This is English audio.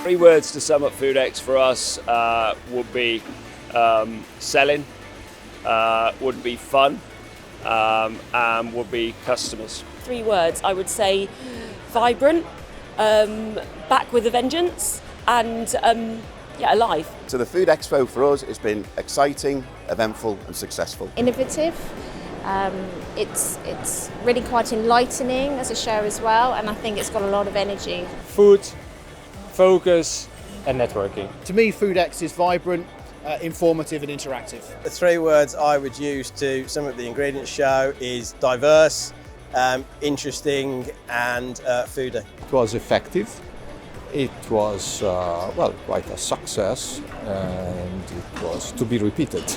Three words to sum up Foodex for us would be selling, would be fun, and would be customers. Three words, I would say vibrant, back with a vengeance, and alive. So the Food Expo for us has been exciting, eventful and successful. Innovative. It's really quite enlightening as a show as well, and I think it's got a lot of energy. Food, focus and networking. To me, Foodex is vibrant, informative and interactive. The three words I would use to sum up the ingredients show is diverse, interesting and foodie. It was effective. It was quite a success, and it was to be repeated.